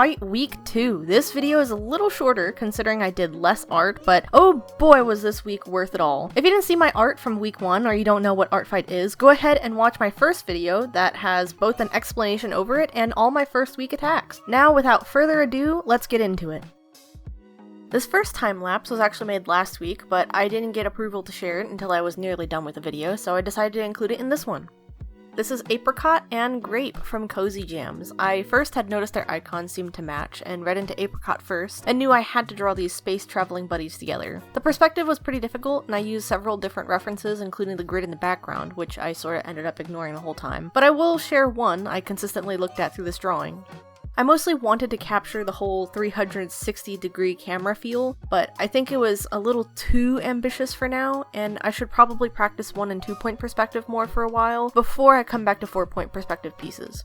quite week 2. This video is a little shorter considering I did less art, but oh boy was this week worth it all. If you didn't see my art from week 1 or you don't know what ArtFight is, go ahead and watch my first video that has both an explanation over it and all my first week attacks. Now without further ado, let's get into it. This first time lapse was actually made last week, but I didn't get approval to share it until I was nearly done with the video, so I decided to include it in this one. This is Apricot and Grape from CozyJams. I first had noticed their icons seemed to match, and read into Apricot first, and knew I had to draw these space-traveling buddies together. The perspective was pretty difficult, and I used several different references, including the grid in the background, which I sorta ended up ignoring the whole time. But I will share one I consistently looked at through this drawing. I mostly wanted to capture the whole 360-degree camera feel, but I think it was a little too ambitious for now, and I should probably practice 1 and 2 point perspective more for a while before I come back to 4 point perspective pieces.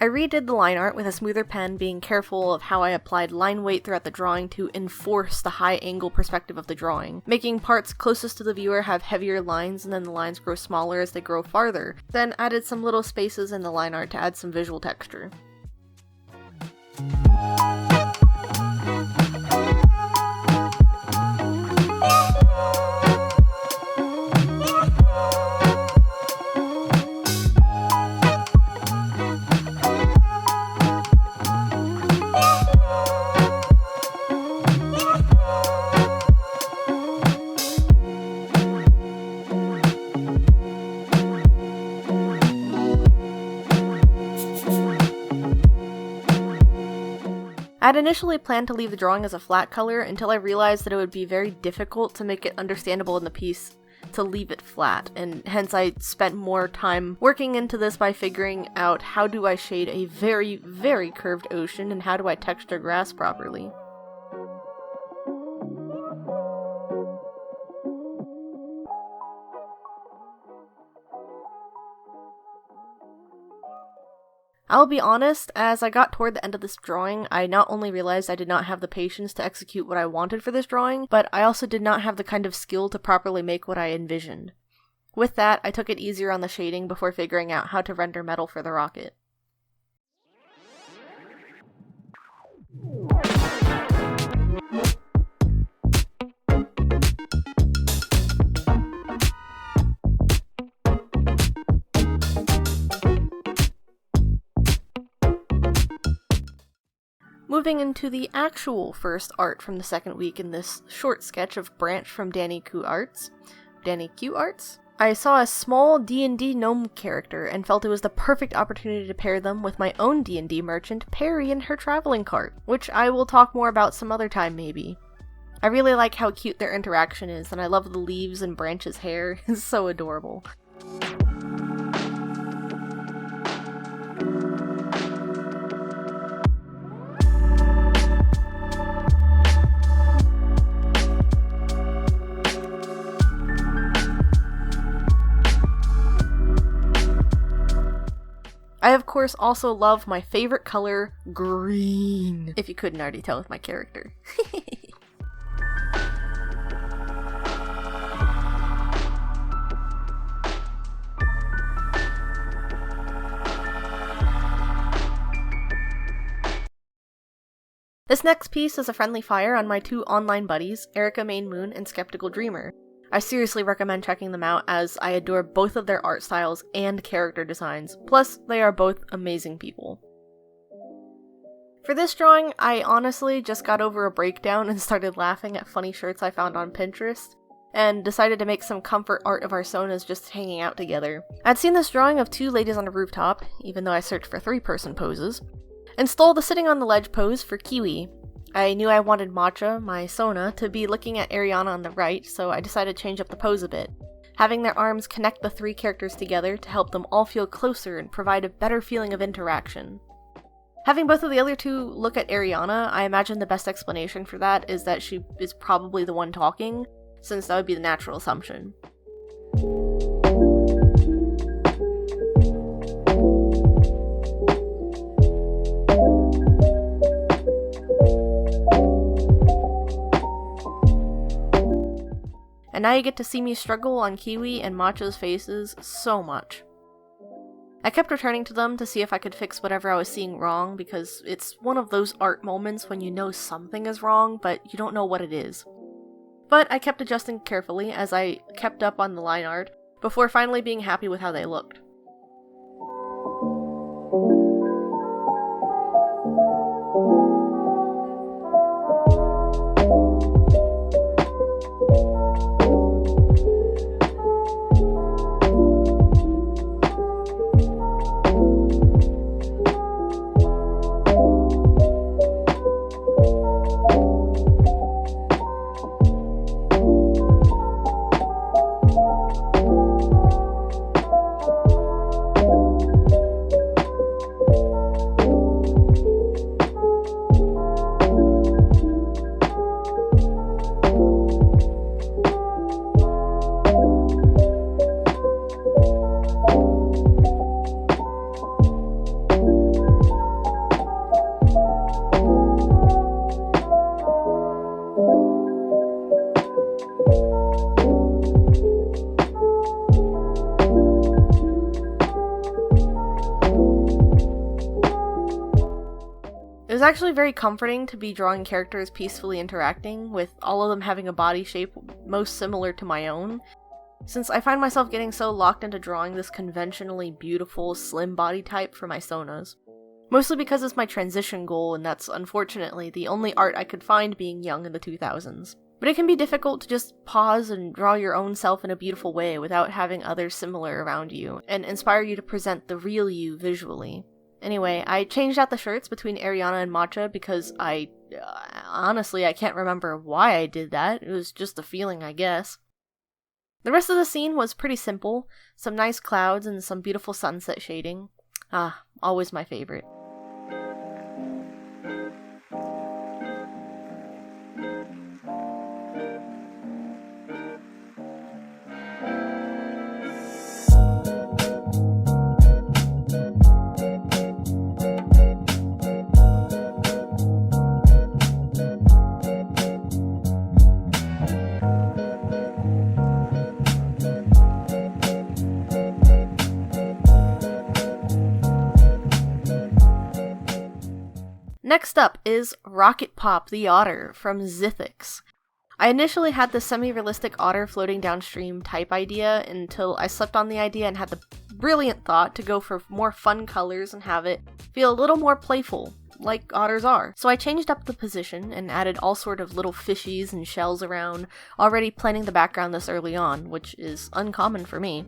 I redid the line art with a smoother pen, being careful of how I applied line weight throughout the drawing to enforce the high angle perspective of the drawing, making parts closest to the viewer have heavier lines and then the lines grow smaller as they grow farther, then added some little spaces in the line art to add some visual texture. I'd initially planned to leave the drawing as a flat color until I realized that it would be very difficult to make it understandable in the piece to leave it flat, and hence I spent more time working into this by figuring out how do I shade a very, very curved ocean and how do I texture grass properly. I'll be honest, as I got toward the end of this drawing, I not only realized I did not have the patience to execute what I wanted for this drawing, but I also did not have the kind of skill to properly make what I envisioned. With that, I took it easier on the shading before figuring out how to render metal for the rocket. Moving into the actual first art from the second week in this short sketch of Branch from DaniQuArts. DaniQuArts? I saw a small D&D gnome character and felt it was the perfect opportunity to pair them with my own D&D merchant, Perry, in her traveling cart, which I will talk more about some other time maybe. I really like how cute their interaction is, and I love the leaves and Branch's hair. It's so adorable. I of course also love my favorite color, green, if you couldn't already tell with my character. This next piece is a friendly fire on my 2 online buddies, Erika Mainemoon and SkepticalDreamer. I seriously recommend checking them out as I adore both of their art styles and character designs, plus they are both amazing people. For this drawing, I honestly just got over a breakdown and started laughing at funny shirts I found on Pinterest, and decided to make some comfort art of our sonas just hanging out together. I'd seen this drawing of 2 ladies on a rooftop, even though I searched for 3-person poses, and stole the sitting on the ledge pose for Kiwi. I knew I wanted Matcha, my Sona, to be looking at Arianna on the right, so I decided to change up the pose a bit, having their arms connect the 3 characters together to help them all feel closer and provide a better feeling of interaction. Having both of the other 2 look at Arianna, I imagine the best explanation for that is that she is probably the one talking, since that would be the natural assumption. and now you get to see me struggle on Kiwi and Matcha's faces so much. I kept returning to them to see if I could fix whatever I was seeing wrong, because it's one of those art moments when you know something is wrong, but you don't know what it is. But I kept adjusting carefully as I kept up on the line art, before finally being happy with how they looked. It was actually very comforting to be drawing characters peacefully interacting, with all of them having a body shape most similar to my own, since I find myself getting so locked into drawing this conventionally beautiful, slim body type for my Sonas. Mostly because it's my transition goal, and that's unfortunately the only art I could find being young in the 2000s. But it can be difficult to just pause and draw your own self in a beautiful way without having others similar around you, and inspire you to present the real you visually. Anyway, I changed out the shirts between Arianna and Matcha because honestly, I can't remember why I did that. It was just a feeling, I guess. The rest of the scene was pretty simple. Some nice clouds and some beautiful sunset shading. Always my favorite. Next up is Rocket Pop the Otter from Zythyx. I initially had the semi-realistic otter floating downstream type idea until I slept on the idea and had the brilliant thought to go for more fun colors and have it feel a little more playful, like otters are. So I changed up the position and added all sort of little fishies and shells around, already planning the background this early on, which is uncommon for me.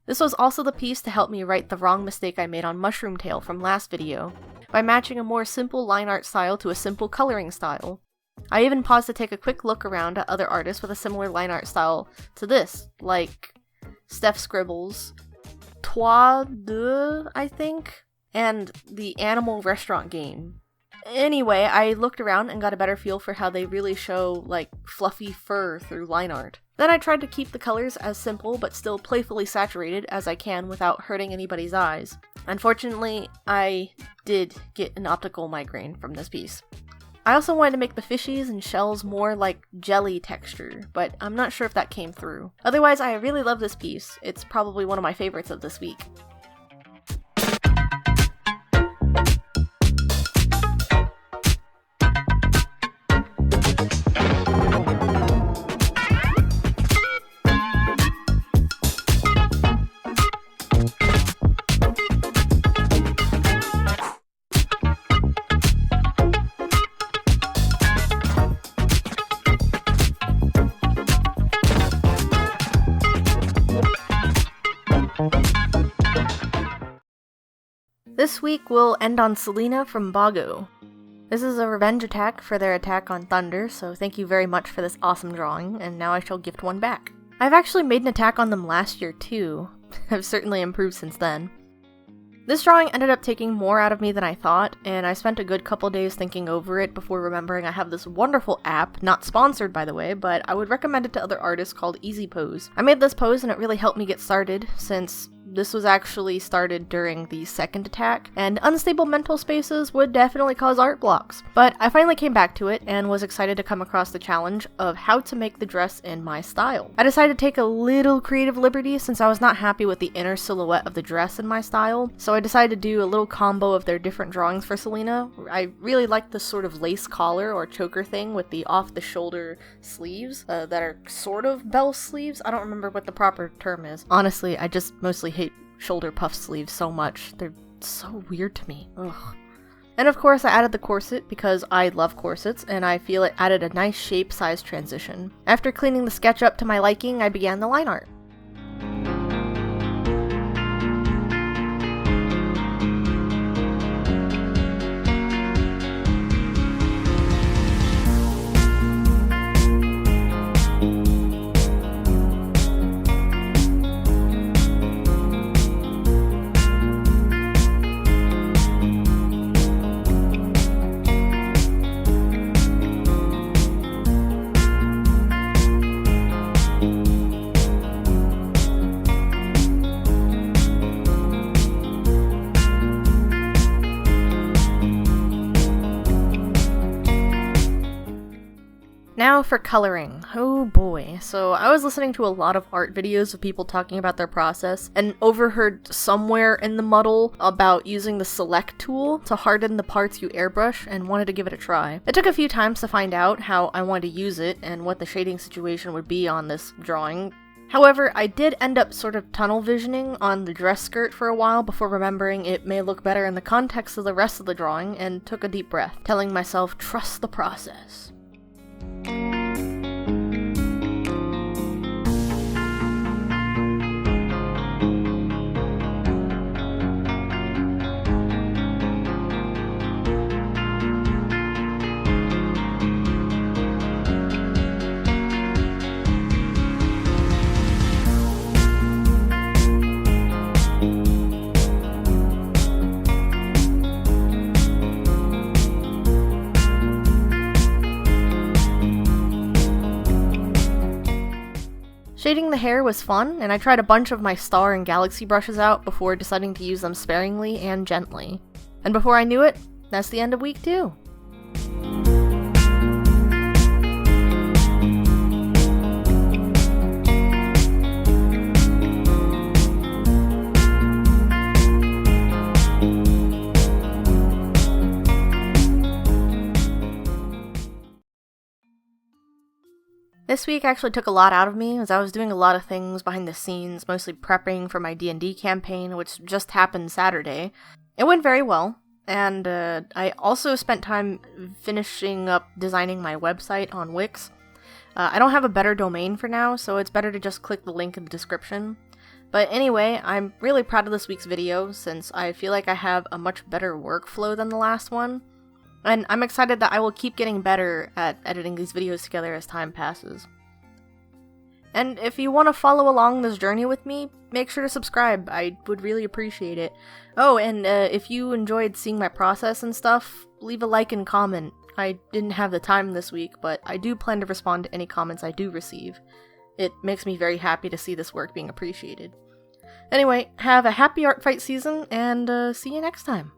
This was also the piece to help me right the wrong mistake I made on Mushroom Tail from last video, by matching a more simple line art style to a simple coloring style. I even paused to take a quick look around at other artists with a similar line art style to this, like Steph Scribbles, Toi Deux, I think, and the Animal Restaurant Game. Anyway, I looked around and got a better feel for how they really show, like, fluffy fur through line art. Then I tried to keep the colors as simple but still playfully saturated as I can without hurting anybody's eyes. Unfortunately, I did get an optical migraine from this piece. I also wanted to make the fishies and shells more like jelly texture, but I'm not sure if that came through. Otherwise, I really love this piece. It's probably one of my favorites of this week. This week we'll end on Selena from Boggo. This is a revenge attack for their attack on Thunder, so thank you very much for this awesome drawing, and now I shall gift one back. I've actually made an attack on them last year too. I've certainly improved since then. This drawing ended up taking more out of me than I thought, and I spent a good couple days thinking over it before remembering I have this wonderful app, not sponsored by the way, but I would recommend it to other artists, called Easy Pose. I made this pose and it really helped me get started, since this was actually started during the second attack, and unstable mental spaces would definitely cause art blocks. But I finally came back to it and was excited to come across the challenge of how to make the dress in my style. I decided to take a little creative liberty since I was not happy with the inner silhouette of the dress in my style, so I decided to do a little combo of their different drawings for Selena. I really liked this sort of lace collar or choker thing with the off-the-shoulder sleeves that are sort of bell sleeves. I don't remember what the proper term is. Honestly, I just mostly hate shoulder puff sleeves so much. They're so weird to me. Ugh. And of course I added the corset because I love corsets and I feel it added a nice shape size transition. After cleaning the sketch up to my liking, I began the line art. Now for coloring. Oh boy. So I was listening to a lot of art videos of people talking about their process and overheard somewhere in the muddle about using the select tool to harden the parts you airbrush and wanted to give it a try. It took a few times to find out how I wanted to use it and what the shading situation would be on this drawing. However, I did end up sort of tunnel visioning on the dress skirt for a while before remembering it may look better in the context of the rest of the drawing and took a deep breath, telling myself, trust the process. Shading the hair was fun, and I tried a bunch of my star and galaxy brushes out before deciding to use them sparingly and gently. And before I knew it, that's the end of week 2. This week actually took a lot out of me as I was doing a lot of things behind the scenes, mostly prepping for my D&D campaign, which just happened Saturday. It went very well, and I also spent time finishing up designing my website on Wix. I don't have a better domain for now, so it's better to just click the link in the description. But anyway, I'm really proud of this week's video since I feel like I have a much better workflow than the last one. And I'm excited that I will keep getting better at editing these videos together as time passes. And if you want to follow along this journey with me, make sure to subscribe. I would really appreciate it. Oh, and if you enjoyed seeing my process and stuff, leave a like and comment. I didn't have the time this week, but I do plan to respond to any comments I do receive. It makes me very happy to see this work being appreciated. Anyway, have a happy ArtFight season, and see you next time.